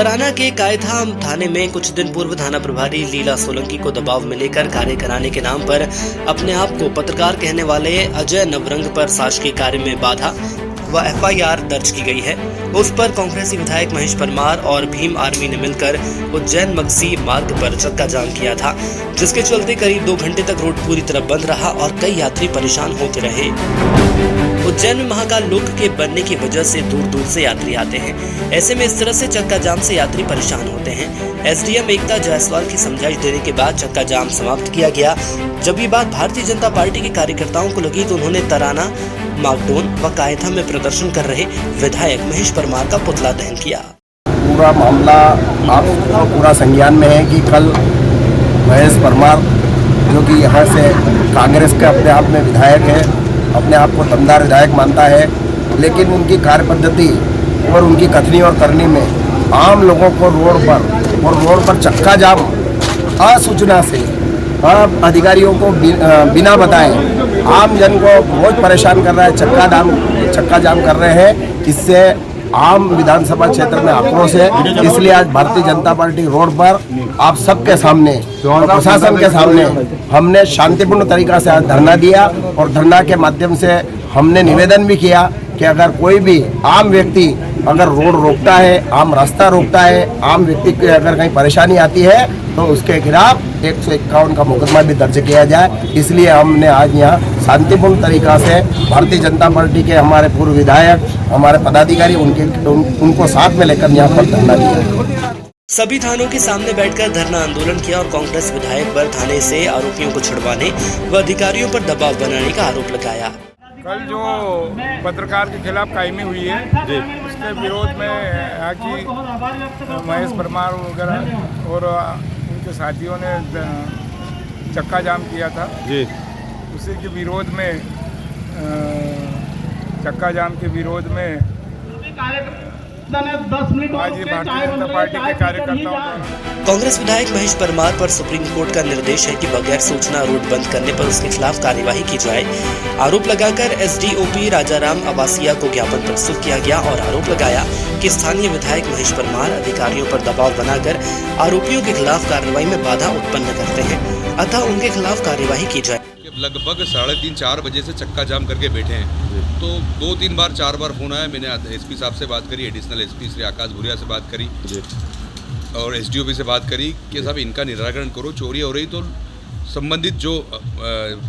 तराना के कायधाम थाने में कुछ दिन पूर्व थाना प्रभारी लीला सोलंकी को दबाव में लेकर कार्य कराने के नाम पर अपने आप को पत्रकार कहने वाले अजय नवरंग पर शासकीय कार्य में बाधा व एफआईआर दर्ज की गई है। उस पर कांग्रेसी विधायक महेश परमार और भीम आर्मी ने मिलकर उज्जैन मगसी मार्ग पर चक्का जाम किया था, जिसके चलते करीब 2 घंटे तक रोड पूरी तरह बंद रहा और कई यात्री परेशान होते रहे। उज्जैन में महाकाल लोक के बनने की वजह से दूर दूर से यात्री आते हैं। ऐसे में इस तरह से चक्का जाम से यात्री परेशान होते हैं। एसडीएम एकता जायसवाल की समझाइश देने के बाद चक्का जाम समाप्त किया गया। जब ये बात भारतीय जनता पार्टी के कार्यकर्ताओं को लगी तो उन्होंने तराना, मागडोन व कायधाम में प्रदर्शन कर रहे विधायक महेश परमार का पुतला दहन किया। पूरा मामला आपको पूरा संज्ञान में है कि कल महेश परमार जो कि यहाँ से कांग्रेस के अपने आप में विधायक है, अपने आप को दमदार विधायक मानता है, लेकिन उनकी कार्य पद्धति और उनकी कथनी और करनी में आम लोगों को रोड पर चक्का जाम असूचना से अधिकारियों को बिना बताए आम जन को बहुत परेशान कर रहा है, चक्का जाम कर रहे हैं। इससे आम विधानसभा क्षेत्र में आक्रोश है। इसलिए आज भारतीय जनता पार्टी रोड पर आप सबके सामने और प्रशासन के सामने हमने शांतिपूर्ण तरीका से आज धरना दिया और धरना के माध्यम से हमने निवेदन भी किया कि अगर कोई भी आम व्यक्ति अगर रोड रोकता है, आम रास्ता रोकता है, आम व्यक्ति की अगर कहीं परेशानी आती है तो उसके खिलाफ 151 का मुकदमा भी दर्ज किया जाए। इसलिए हमने आज यहाँ शांतिपूर्ण तरीका से भारतीय जनता पार्टी के हमारे पूर्व विधायक, हमारे पदाधिकारी उनको साथ में लेकर यहाँ पर धरना दिया। सभी थानों के सामने बैठकर धरना आंदोलन किया और कांग्रेस विधायक पर थाने से आरोपियों को छुड़वाने व अधिकारियों पर दबाव बनाने का आरोप लगाया। कल जो पत्रकार के खिलाफ कायमी हुई है उसके विरोध में यहाँ की महेश परमार वगैरह और उनके साथियों ने चक्का जाम किया था जी। उसी के विरोध में चक्का जाम के विरोध में आज भारतीय जनता पार्टी के कार्यकर्ताओं ने कांग्रेस विधायक महेश परमार पर सुप्रीम कोर्ट का निर्देश है कि बगैर सूचना रोड बंद करने पर उसके खिलाफ कार्यवाही की जाए। आरोप लगाकर एसडीओपी राजाराम आवासिया को ज्ञापन प्रस्तुत किया गया और आरोप लगाया कि स्थानीय विधायक महेश परमार अधिकारियों पर दबाव बनाकर आरोपियों के खिलाफ कार्रवाई में बाधा उत्पन्न करते हैं, अतः उनके खिलाफ कार्यवाही की जाए। लगभग 3:30-4 बजे से चक्का जाम करके बैठे हैं, तो 2-3 बार 4 बार फोन आया। मैंने एसपी साहब से बात करी, एडिशनल एसपी श्री आकाश भूरिया से बात करी और एसडीओपी से बात करी कि साहब इनका निराकरण करो, चोरी हो रही तो संबंधित जो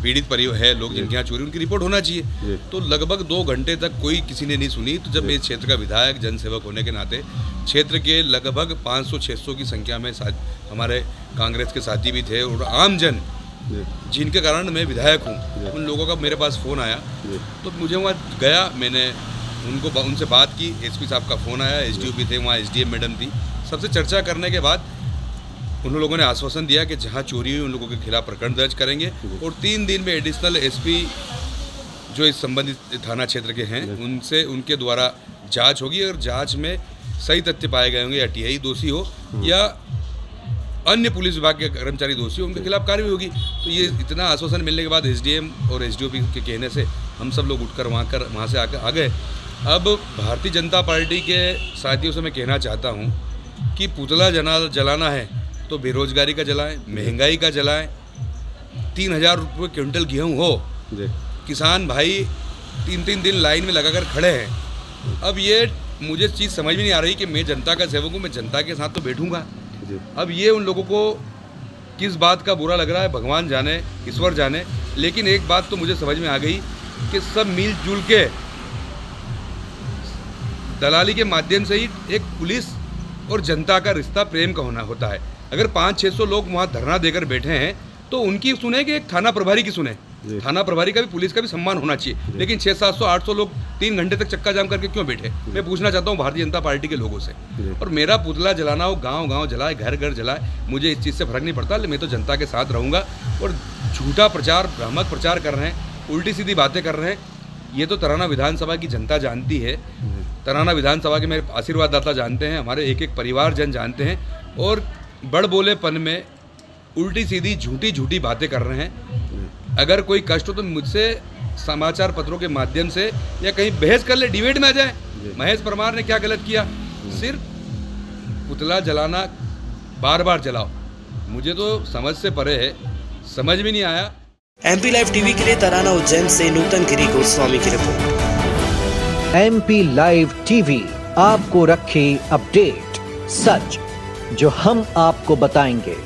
पीड़ित परिवार है, लोग जिनके यहाँ चोरी, उनकी रिपोर्ट होना चाहिए। तो लगभग 2 घंटे तक कोई किसी ने नहीं सुनी। तो जब इस क्षेत्र का विधायक, जनसेवक होने के नाते क्षेत्र के लगभग 500-600 की संख्या में हमारे कांग्रेस के साथी भी थे और आम जन जिनके कारण मैं विधायक हूँ, उन लोगों का मेरे पास फ़ोन आया तो मुझे वहाँ गया, मैंने उनसे बात की। एसपी साहब का फ़ोन आया, एसडीओपी थे वहाँ, एसडीएम मैडम थी, सबसे चर्चा करने के बाद उन लोगों ने आश्वासन दिया कि जहाँ चोरी हुई उन लोगों के खिलाफ प्रकरण दर्ज करेंगे और 3 दिन में एडिशनल एसपी जो इस संबंधित थाना क्षेत्र के हैं उनसे उनके द्वारा जाँच होगी और जाँच में सही तथ्य पाए गए होंगे या टीआई दोषी हो या अन्य पुलिस विभाग के कर्मचारी दोषी उनके खिलाफ कार्रवाई होगी। तो ये इतना आश्वासन मिलने के बाद एसडीएम और एसडीओपी के कहने से हम सब लोग उठकर वहाँ से आ गए। अब भारतीय जनता पार्टी के साथियों से मैं कहना चाहता हूँ कि पुतला जलाना है तो बेरोजगारी का जलाएं, महंगाई का जलाएं। 3000 रुपये क्विंटल गेहूँ हो, किसान भाई 3-3 दिन लाइन में लगाकर खड़े हैं। अब ये मुझे चीज़ समझ में नहीं आ रही कि मैं जनता का सेवक हूँ, मैं जनता के साथ तो बैठूँगा। अब ये उन लोगों को किस बात का बुरा लग रहा है भगवान जाने, ईश्वर जाने, लेकिन एक बात तो मुझे समझ में आ गई कि सब मिलजुल के दलाली के माध्यम से ही एक पुलिस और जनता का रिश्ता प्रेम का होना होता है। अगर 500-600 लोग वहाँ धरना देकर बैठे हैं तो उनकी सुने कि एक थाना प्रभारी की सुने। थाना प्रभारी का भी, पुलिस का भी सम्मान होना चाहिए। लेकिन 600-700-800 लोग 3 घंटे तक चक्का जाम करके क्यों बैठे? मैं पूछना चाहता हूँ भारतीय जनता पार्टी के लोगों से। और मेरा पुतला जलाना हो, गांव-गांव जलाए, घर-घर जलाए, मुझे इस चीज़ से फर्क नहीं पड़ता। मैं तो जनता के साथ रहूँगा। और झूठा प्रचार, भ्रामक प्रचार कर रहे हैं, उल्टी सीधी बातें कर रहे हैं, ये तो तराना विधानसभा की जनता जानती है। तराना विधानसभा के मेरे आशीर्वाददाता जानते हैं, हमारे एक एक परिवार जन जानते हैं। और बड़ बोलेपन में उल्टी सीधी झूठी बातें कर रहे हैं। अगर कोई कष्ट हो तो मुझसे समाचार पत्रों के माध्यम से या कहीं बहस कर ले, डिबेट में आ जाए। महेश परमार ने क्या गलत किया? सिर्फ पुतला जलाना बार बार जलाओ, मुझे तो समझ से परे है, समझ में नहीं आया। MP लाइव टीवी के लिए तराना उज्जैन से नूतन गिरी गोस्वामी की रिपोर्ट। MP लाइव टीवी आपको रखे अपडेट, सच जो हम आपको बताएंगे।